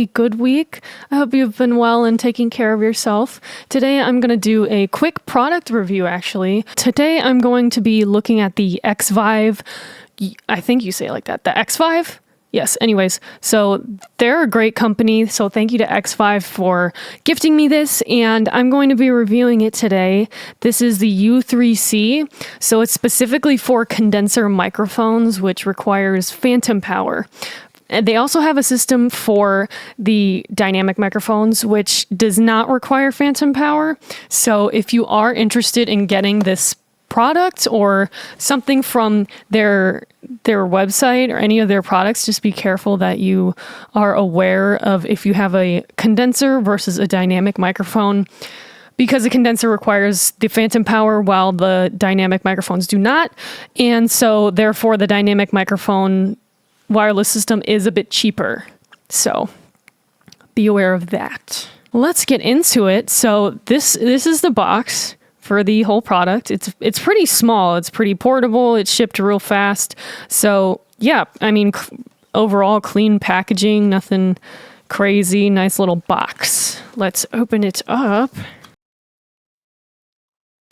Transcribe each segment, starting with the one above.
a good week. I hope you've been well and taking care of yourself. Today I'm going to do a quick product review actually. Today I'm going to be looking at the Xvive. I think you say it like that. The Xvive? Yes, anyways, so they're a great company, so thank you to Xvive for gifting me this, and I'm going to be reviewing it today. This is the U3C, so it's specifically for condenser microphones, which requires phantom power. And they also have a system for the dynamic microphones, which does not require phantom power. So if you are interested in getting this product or something from their website or any of their products, just be careful that you are aware of if you have a condenser versus a dynamic microphone, because the condenser requires the phantom power while the dynamic microphones do not. And so therefore the dynamic microphone wireless system is a bit cheaper. So be aware of that. Let's get into it. So this is the box for the whole product. It's pretty small. It's pretty portable. It's shipped real fast. So yeah, I mean, overall clean packaging, nothing crazy. Nice little box. Let's open it up.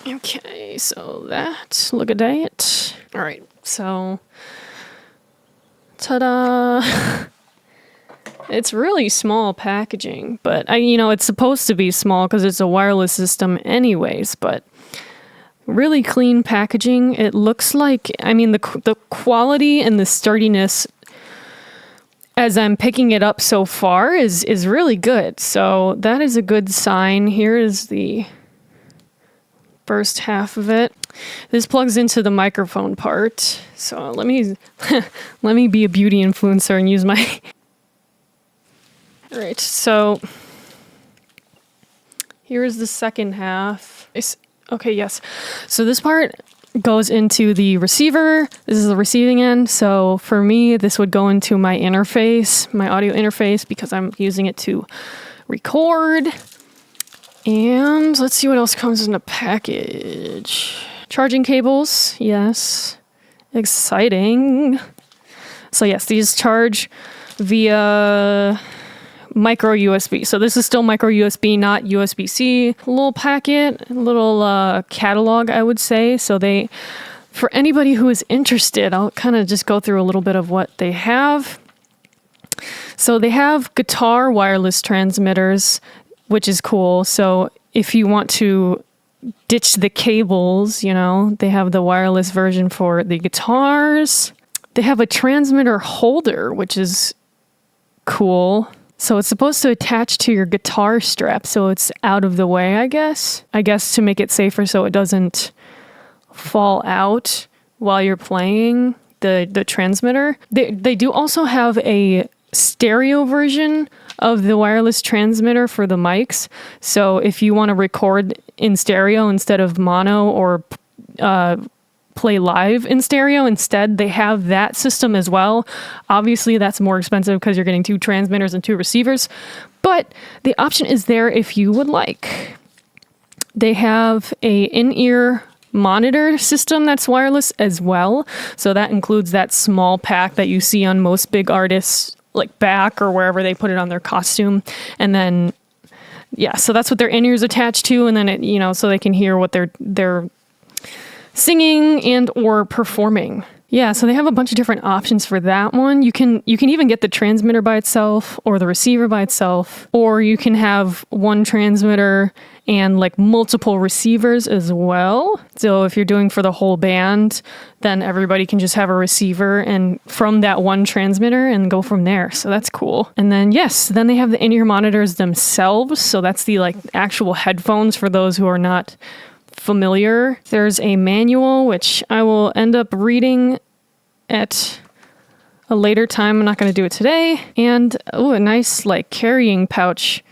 Okay, so look at that. All right, so ta-da. It's really small packaging, but it's supposed to be small because it's a wireless system anyways, but really clean packaging. It looks like, the quality and the sturdiness as I'm picking it up so far is really good. So that is a good sign. Here is the first half of it. This plugs into the microphone part. So let me be a beauty influencer and use my All right, so here is the second half. Okay, yes. So this part goes into the receiver. This is the receiving end. So for me, this would go into my interface, my audio interface, because I'm using it to record. And let's see what else comes in the package. Charging cables, yes. Exciting. So yes, these charge via micro USB. So this is still micro USB, not USB-C. A little packet, a little catalog, I would say. So for anybody who is interested, I'll kind of just go through a little bit of what they have. So they have guitar wireless transmitters, which is cool. So if you want to ditch the cables, they have the wireless version for the guitars. They have a transmitter holder, which is cool. So it's supposed to attach to your guitar strap, so it's out of the way, I guess. To make it safer so it doesn't fall out while you're playing the transmitter. They do also have a stereo version of the wireless transmitter for the mics. So if you want to record in stereo instead of mono, or play live in stereo instead, they have that system as well. Obviously that's more expensive because you're getting 2 transmitters and 2 receivers, but the option is there if you would like. They have a in-ear monitor system that's wireless as well. So that includes that small pack that you see on most big artists, like back or wherever they put it on their costume. And then, yeah, so that's what their in-ears attached to. And then it, so they can hear what they're singing and or performing. Yeah, so they have a bunch of different options for that one. You can even get the transmitter by itself or the receiver by itself, or you can have one transmitter and like multiple receivers as well. So if you're doing for the whole band, then everybody can just have a receiver and from that one transmitter and go from there. So that's cool. And then then they have the in-ear monitors themselves. So that's the actual headphones for those who are not familiar. There's a manual, which I will end up reading at a later time. I'm not going to do it today. And a nice carrying pouch.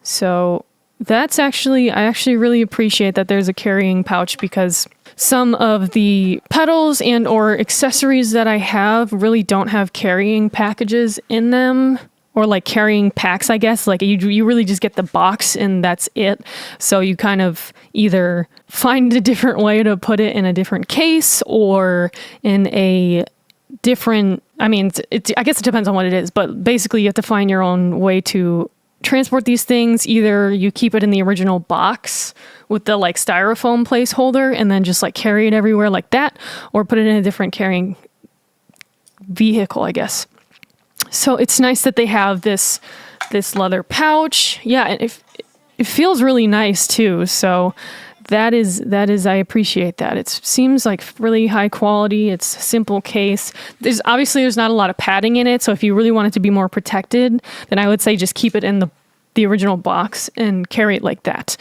So that's I actually really appreciate that there's a carrying pouch, because some of the pedals and or accessories that I have really don't have carrying packages in them. Or carrying packs, I guess. You really just get the box and that's it. So you kind of either find a different way to put it in a different case or in a different I mean, I guess it depends on what it is, but basically you have to find your own way to transport these things. Either you keep it in the original box with the like styrofoam placeholder and then just like carry it everywhere like that, or put it in a different carrying vehicle, I guess. So it's nice that they have this leather pouch. Yeah, and it feels really nice too. So that is I appreciate that. It seems like really high quality. It's a simple case. There's not a lot of padding in it, so if you really want it to be more protected, then I would say just keep it in the original box and carry it like that.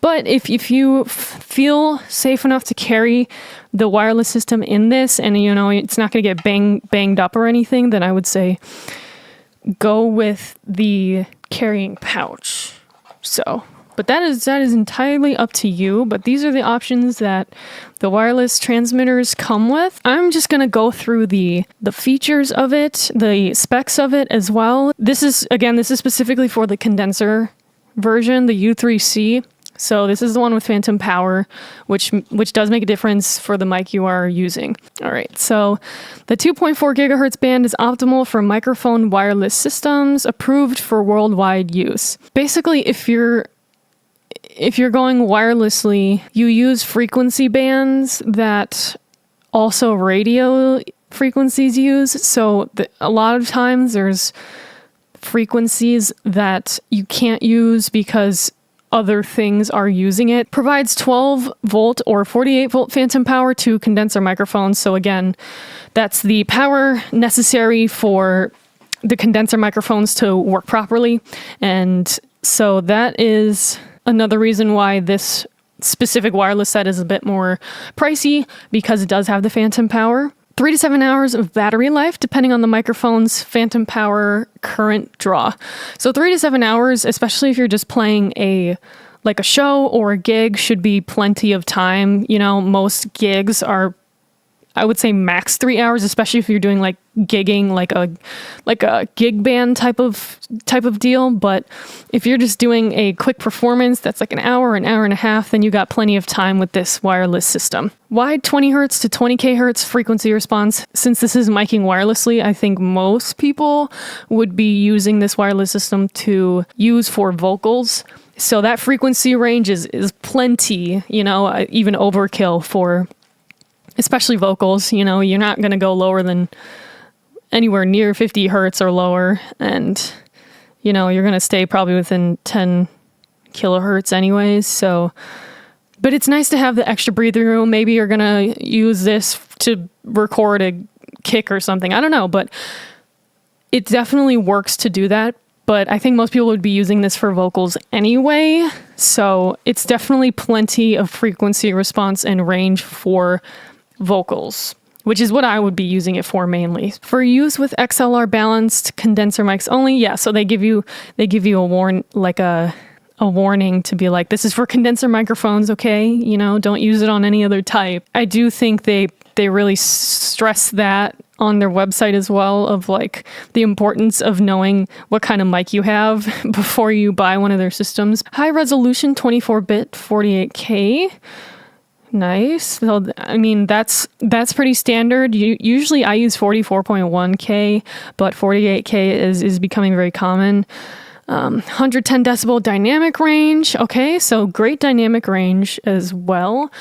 But if you feel safe enough to carry the wireless system in this, and it's not going to get banged up or anything, then I would say go with the carrying pouch. So, but that is entirely up to you. But these are the options that the wireless transmitters come with. I'm just going to go through the features of it, the specs of it as well. This is specifically for the condenser version, the U3C. So this is the one with phantom power, which does make a difference for the mic you are using. All right, so the 2.4 gigahertz band is optimal for microphone wireless systems, approved for worldwide use. Basically, if you're going wirelessly, you use frequency bands that also radio frequencies use. So a lot of times there's frequencies that you can't use because other things are using it. Provides 12 volt or 48 volt phantom power to condenser microphones. So again, that's the power necessary for the condenser microphones to work properly. And so that is another reason why this specific wireless set is a bit more pricey, because it does have the phantom power. 3 to 7 hours of battery life, depending on the microphone's phantom power current draw. So 3 to 7 hours, especially if you're just playing a show or a gig, should be plenty of time. Most gigs are, I would say, max 3 hours, especially if you're doing like gigging, like a gig band type of deal. But if you're just doing a quick performance that's like an hour and a half, then you got plenty of time with this wireless system. Wide 20 hertz to 20 kHz frequency response. Since this is miking wirelessly, I think most people would be using this wireless system to use for vocals. So that frequency range is plenty, even overkill for especially vocals. You're not going to go lower than anywhere near 50 hertz or lower. And, you're going to stay probably within 10 kilohertz anyways. So, but it's nice to have the extra breathing room. Maybe you're going to use this to record a kick or something. I don't know, but it definitely works to do that. But I think most people would be using this for vocals anyway. So it's definitely plenty of frequency response and range for vocals, which is what I would be using it for mainly. For use with XLR balanced condenser mics only, yeah. So they give you a warning to be like, this is for condenser microphones, okay? Don't use it on any other type. I do think they really stress that on their website as well, of like the importance of knowing what kind of mic you have before you buy one of their systems. High resolution 24-bit 48K. Nice. So, I mean, that's pretty standard. Usually I use 44.1K, but 48K is becoming very common. 110 decibel dynamic range. Okay, so great dynamic range as well.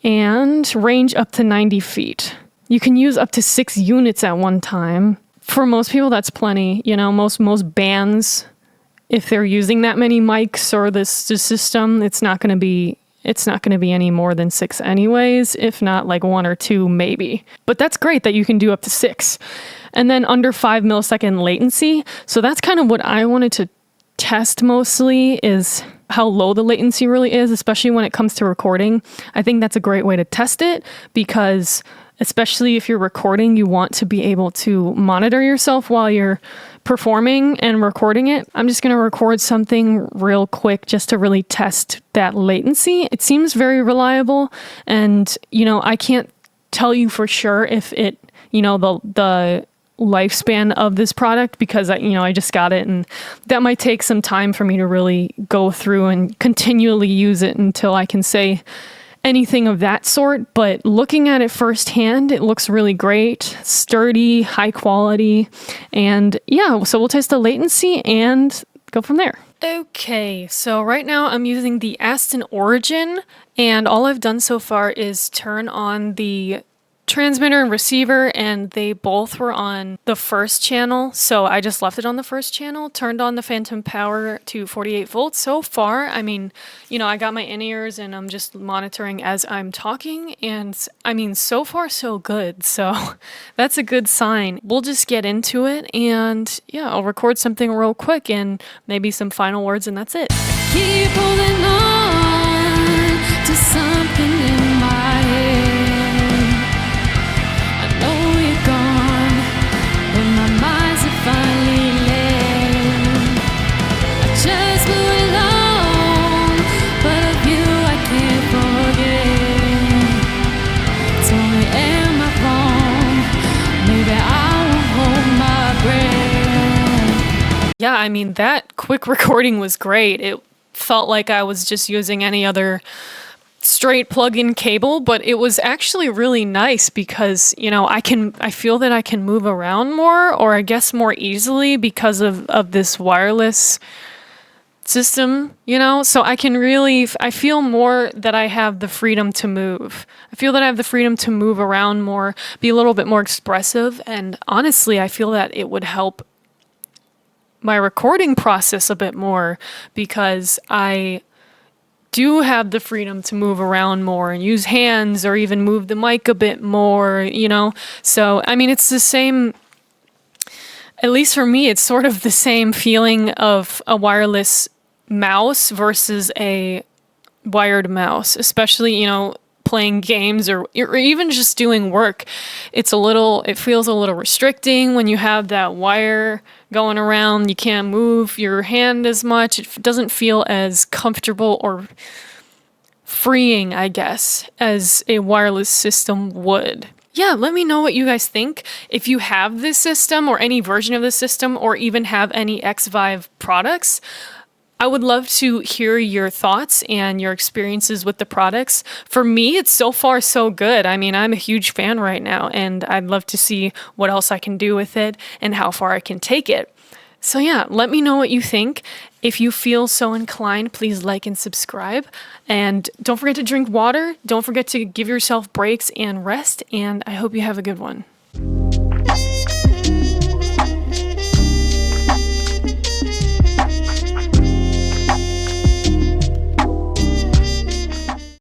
And range up to 90 feet. You can use up to 6 units at one time. For most people, that's plenty. Most bands, if they're using that many mics or this system, it's not going to be any more than 6 anyways, if not like 1 or 2 maybe. But that's great that you can do up to 6. And then under 5 millisecond latency. So that's kind of what I wanted to test mostly, is how low the latency really is, especially when it comes to recording. I think that's a great way to test it, because especially if you're recording, you want to be able to monitor yourself while you're performing and recording it. I'm just going to record something real quick just to really test that latency. It seems very reliable, and I can't tell you for sure if it, the lifespan of this product, because I just got it, and that might take some time for me to really go through and continually use it until I can say anything of that sort, but looking at it firsthand, it looks really great, sturdy, high quality, and yeah, so we'll test the latency and go from there. Okay, so right now I'm using the Aston Origin, and all I've done so far is turn on the transmitter and receiver, and they both were on the first channel, so I just left it on the first channel, turned on the phantom power to 48 volts. So far, I mean, you know, I got my in-ears and I'm just monitoring as I'm talking, and I mean, so far so good, so that's a good sign. We'll just get into it, and yeah, I'll record something real quick and maybe some final words, and that's it. Keep holding on to something in my head. Yeah, I mean, that quick recording was great. It felt like I was just using any other straight plug-in cable, but it was actually really nice because, you know, I feel that I can move around more, or I guess more easily because of this wireless system, you know? So I feel more that I have the freedom to move. I feel that I have the freedom to move around more, be a little bit more expressive, and honestly, I feel that it would help my recording process a bit more because I do have the freedom to move around more and use hands or even move the mic a bit more, you know? So, I mean, it's the same, at least for me, it's sort of the same feeling of a wireless mouse versus a wired mouse, especially, you know, playing games or even just doing work. It feels a little restricting when you have that wire going around. You can't move your hand as much. It doesn't feel as comfortable or freeing, I guess, as a wireless system would. Yeah, let me know what you guys think. If you have this system or any version of this system or even have any Xvive products, I would love to hear your thoughts and your experiences with the products. For me, it's so far so good. I mean, I'm a huge fan right now, and I'd love to see what else I can do with it and how far I can take it. So yeah, let me know what you think. If you feel so inclined, please like and subscribe. And don't forget to drink water. Don't forget to give yourself breaks and rest. And I hope you have a good one.